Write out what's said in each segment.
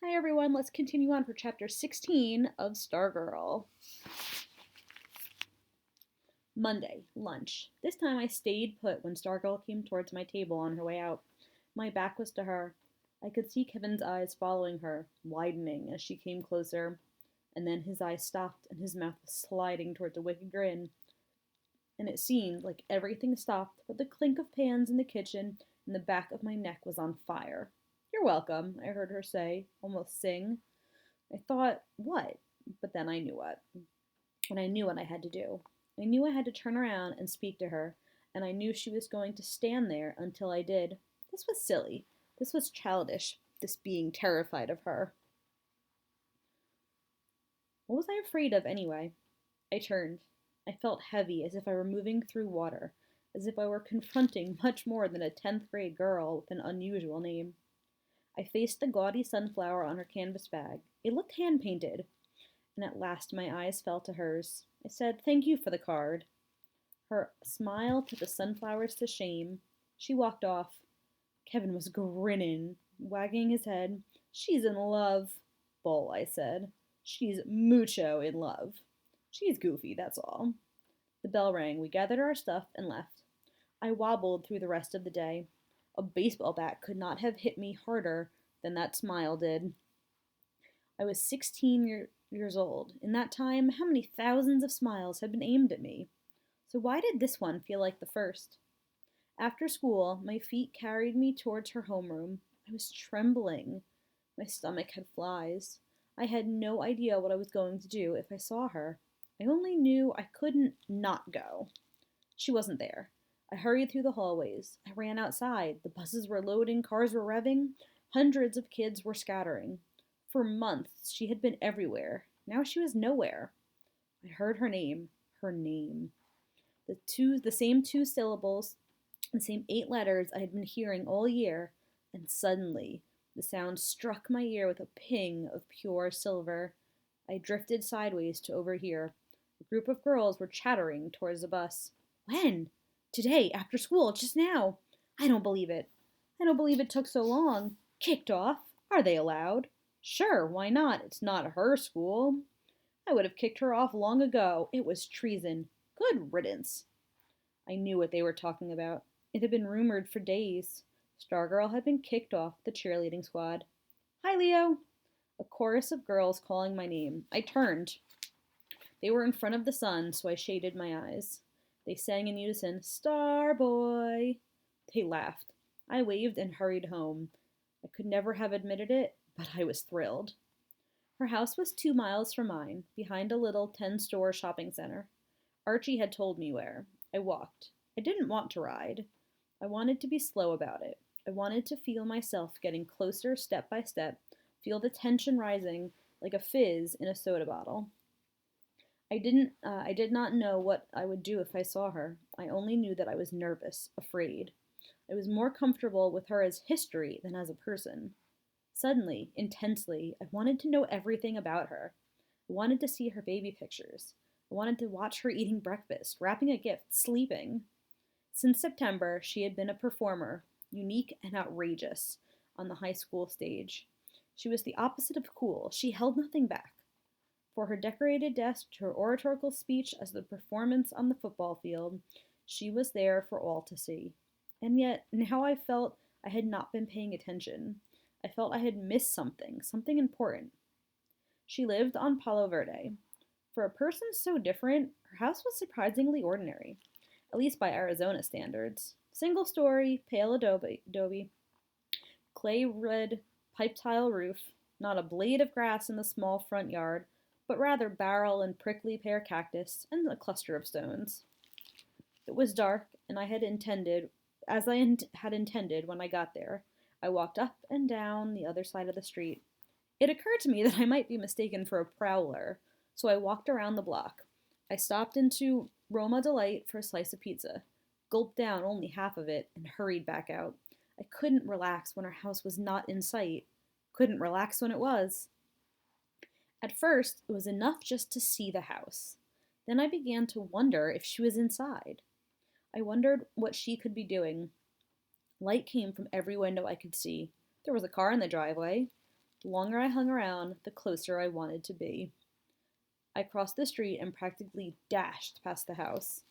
Hi everyone, let's continue on for chapter 16 of Stargirl. Monday, lunch. This time I stayed put when Stargirl came towards my table on her way out. My back was to her. I could see Kevin's eyes following her, widening as she came closer. And then his eyes stopped and his mouth was sliding towards a wicked grin. And it seemed like everything stopped but the clink of pans in the kitchen and the back of my neck was on fire. You're welcome, I heard her say, almost sing. I thought, what? But then I knew what. And I knew what I had to do. I knew I had to turn around and speak to her, and I knew she was going to stand there until I did. This was silly. This was childish, this being terrified of her. What was I afraid of anyway? I turned. I felt heavy, as if I were moving through water, as if I were confronting much more than a 10th grade girl with an unusual name. I faced the gaudy sunflower on her canvas bag. It looked hand painted, and at last my eyes fell to hers. I said, "Thank you for the card." Her smile put the sunflowers to shame. She walked off. Kevin was grinning, wagging his head. "She's in love." "Bull," I said. "She's mucho in love." "She's goofy, that's all." The bell rang. We gathered our stuff and left. I wobbled through the rest of the day. A baseball bat could not have hit me harder than that smile did. I was 16 years old. In that time, how many thousands of smiles had been aimed at me? So why did this one feel like the first? After school, my feet carried me towards her homeroom. I was trembling. My stomach had flies. I had no idea what I was going to do if I saw her. I only knew I couldn't not go. She wasn't there. I hurried through the hallways. I ran outside. The buses were loading, cars were revving, hundreds of kids were scattering. For months she had been everywhere. Now she was nowhere. I heard her name. Her name. The same two syllables, the same 8 letters I had been hearing all year, and suddenly the sound struck my ear with a ping of pure silver. I drifted sideways to overhear. A group of girls were chattering towards the bus. When? Today, after school, just now. I don't believe it. I don't believe it took so long. Kicked off? Are they allowed? Sure, why not? It's not her school. I would have kicked her off long ago. It was treason. Good riddance. I knew what they were talking about. It had been rumored for days. Stargirl had been kicked off the cheerleading squad. Hi, Leo. A chorus of girls calling my name. I turned. They were in front of the sun, so I shaded my eyes. They sang in unison, Star Boy. They laughed. I waved and hurried home. I could never have admitted it, but I was thrilled. Her house was 2 miles from mine, behind a little 10-store shopping center. Archie had told me where. I walked. I didn't want to ride. I wanted to be slow about it. I wanted to feel myself getting closer step by step, feel the tension rising like a fizz in a soda bottle. I did not know what I would do if I saw her. I only knew that I was nervous, afraid. I was more comfortable with her as history than as a person. Suddenly, intensely, I wanted to know everything about her. I wanted to see her baby pictures. I wanted to watch her eating breakfast, wrapping a gift, sleeping. Since September, she had been a performer, unique and outrageous, on the high school stage. She was the opposite of cool. She held nothing back. For her decorated desk to her oratorical speech as the performance on the football field, she was there for all to see. And yet, now I felt I had not been paying attention. I felt I had missed something, something important. She lived on Palo Verde. For a person so different, her house was surprisingly ordinary, at least by Arizona standards. Single story, pale adobe, clay red pipe tile roof, not a blade of grass in the small front yard, but rather barrel and prickly pear cactus and a cluster of stones. It was dark, and had intended when I got there. I walked up and down the other side of the street. It occurred to me that I might be mistaken for a prowler, so I walked around the block. I stopped into Roma Delight for a slice of pizza, gulped down only half of it, and hurried back out. I couldn't relax when her house was not in sight. Couldn't relax when it was. At first, it was enough just to see the house. Then I began to wonder if she was inside. I wondered what she could be doing. Light came from every window I could see. There was a car in the driveway. The longer I hung around, the closer I wanted to be. I crossed the street and practically dashed past the house.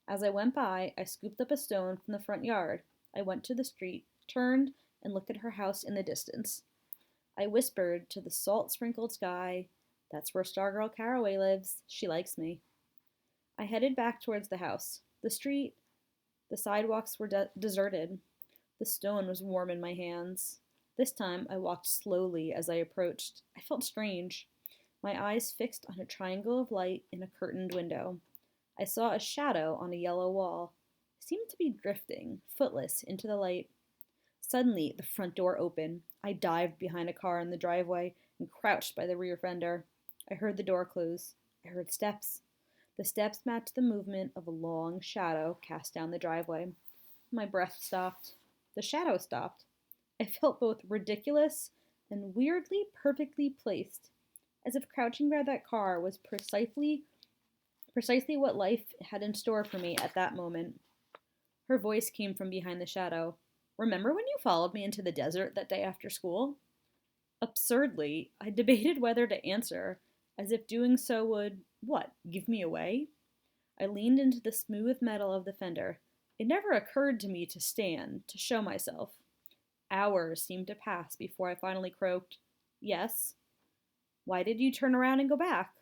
As I went by, I scooped up a stone from the front yard. I went to the street, turned, and looked at her house in the distance. I whispered to the salt-sprinkled sky, "That's where Stargirl Caraway lives. She likes me." I headed back towards the house. The sidewalks were deserted. The stone was warm in my hands. This time I walked slowly as I approached. I felt strange. My eyes fixed on a triangle of light in a curtained window. I saw a shadow on a yellow wall. It seemed to be drifting, footless, into the light. Suddenly, the front door opened. I dived behind a car in the driveway and crouched by the rear fender. I heard the door close. I heard steps. The steps matched the movement of a long shadow cast down the driveway. My breath stopped. The shadow stopped. I felt both ridiculous and weirdly perfectly placed, as if crouching by that car was precisely what life had in store for me at that moment. Her voice came from behind the shadow. "Remember when you followed me into the desert that day after school?" Absurdly, I debated whether to answer, as if doing so would, what, give me away? I leaned into the smooth metal of the fender. It never occurred to me to stand, to show myself. Hours seemed to pass before I finally croaked, "Yes." "Why did you turn around and go back?"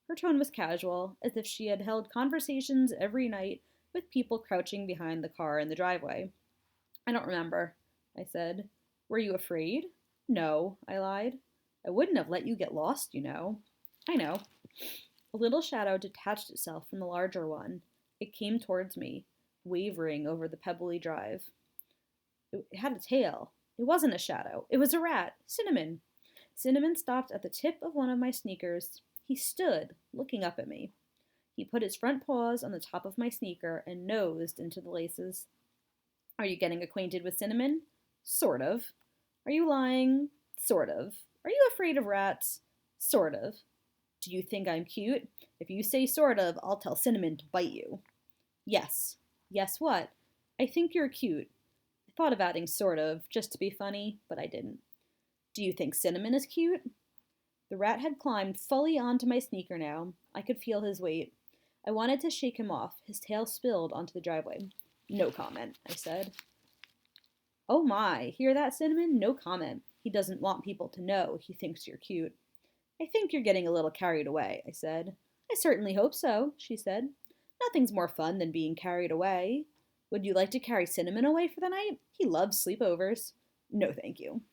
Her tone was casual, as if she had held conversations every night with people crouching behind the car in the driveway. "I don't remember," I said. "Were you afraid?" "No," I lied. "I wouldn't have let you get lost, you know." "I know." A little shadow detached itself from the larger one. It came towards me, wavering over the pebbly drive. It had a tail. It wasn't a shadow. It was a rat. Cinnamon. Cinnamon stopped at the tip of one of my sneakers. He stood, looking up at me. He put his front paws on the top of my sneaker and nosed into the laces. "Are you getting acquainted with Cinnamon?" "Sort of." "Are you lying?" "Sort of." "Are you afraid of rats?" "Sort of." "Do you think I'm cute?" "If you say sort of, I'll tell Cinnamon to bite you." "Yes." "Yes what?" "I think you're cute." I thought of adding sort of, just to be funny, but I didn't. "Do you think Cinnamon is cute?" The rat had climbed fully onto my sneaker now. I could feel his weight. I wanted to shake him off. His tail spilled onto the driveway. "No comment," I said. "Oh my, hear that, Cinnamon? No comment. He doesn't want people to know he thinks you're cute." "I think you're getting a little carried away," I said. "I certainly hope so," she said. "Nothing's more fun than being carried away. Would you like to carry Cinnamon away for the night? He loves sleepovers." "No, thank you."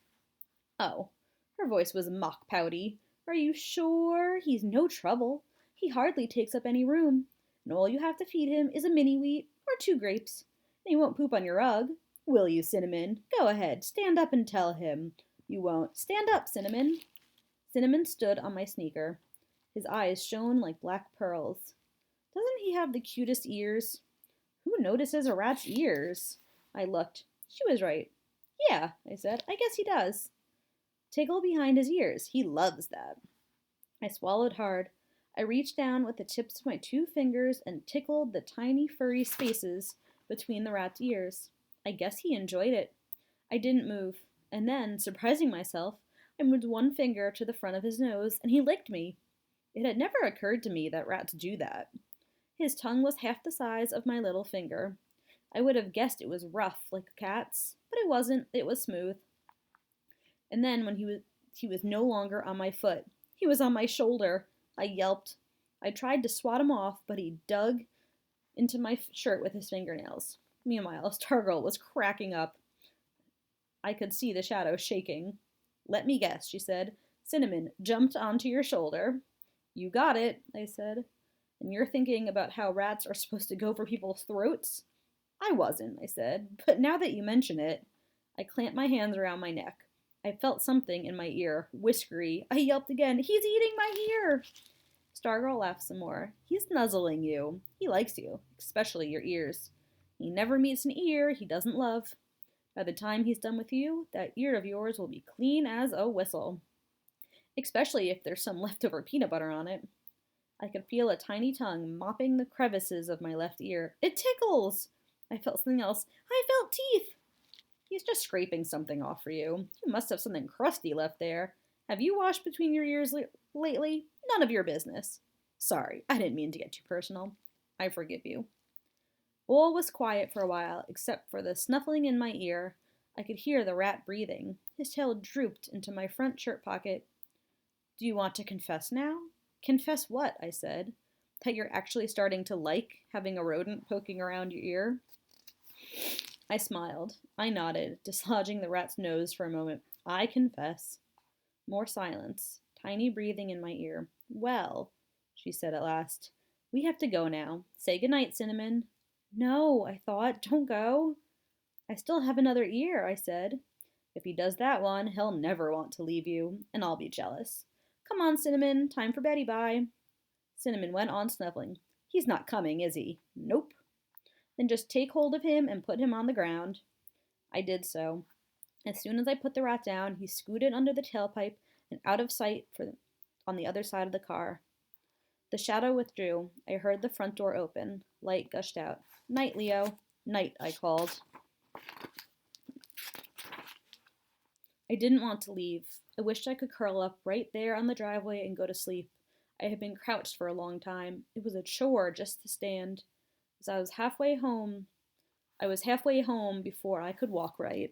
"Oh." Her voice was mock pouty. "Are you sure? He's no trouble. He hardly takes up any room. And all you have to feed him is a mini wheat or 2 grapes. And he won't poop on your rug. Will you, Cinnamon? Go ahead, stand up and tell him. You won't. Stand up, Cinnamon." Cinnamon stood on my sneaker. His eyes shone like black pearls. "Doesn't he have the cutest ears?" "Who notices a rat's ears?" I looked. She was right. "Yeah," I said, "I guess he does." "Tickle behind his ears. He loves that." I swallowed hard. I reached down with the tips of my 2 fingers and tickled the tiny furry spaces between the rat's ears. I guess he enjoyed it. I didn't move. And then, surprising myself, I moved 1 finger to the front of his nose and he licked me. It had never occurred to me that rats do that. His tongue was half the size of my little finger. I would have guessed it was rough like a cat's, but it wasn't. It was smooth. And then when he was no longer on my foot. He was on my shoulder. I yelped. I tried to swat him off, but he dug into my shirt with his fingernails. Meanwhile, Stargirl was cracking up. I could see the shadow shaking. "Let me guess," she said. "Cinnamon jumped onto your shoulder." "You got it," I said. "And you're thinking about how rats are supposed to go for people's throats?" "I wasn't," I said, "but now that you mention it." I clamped my hands around my neck. I felt something in my ear, whiskery. I yelped again, "He's eating my ear!" Stargirl laughed some more. "He's nuzzling you. He likes you, especially your ears. He never meets an ear he doesn't love. By the time he's done with you, that ear of yours will be clean as a whistle. Especially if there's some leftover peanut butter on it." I could feel a tiny tongue mopping the crevices of my left ear. "It tickles!" I felt something else. "I felt teeth!" He's just scraping something off for you. You must have something crusty left there. Have you washed between your ears lately? None of your business. Sorry, I didn't mean to get too personal. I forgive you. All was quiet for a while, except for the snuffling in my ear. I could hear the rat breathing. His tail drooped into my front shirt pocket. Do you want to confess now? Confess what? I said. That you're actually starting to like having a rodent poking around your ear? I smiled. I nodded, dislodging the rat's nose for a moment. I confess. More silence. Tiny breathing in my ear. Well, she said at last, we have to go now. Say goodnight, Cinnamon. No, I thought. Don't go. I still have another ear, I said. If he does that one, he'll never want to leave you, and I'll be jealous. Come on, Cinnamon. Time for Betty bye. Cinnamon went on snuffling. He's not coming, is he? Nope. Then just take hold of him and put him on the ground. I did so. As soon as I put the rat down, he scooted under the tailpipe and out of sight on the other side of the car. The shadow withdrew. I heard the front door open. Light gushed out. Night, Leo. Night, I called. I didn't want to leave. I wished I could curl up right there on the driveway and go to sleep. I had been crouched for a long time. It was a chore just to stand. As I was halfway home before I could walk right.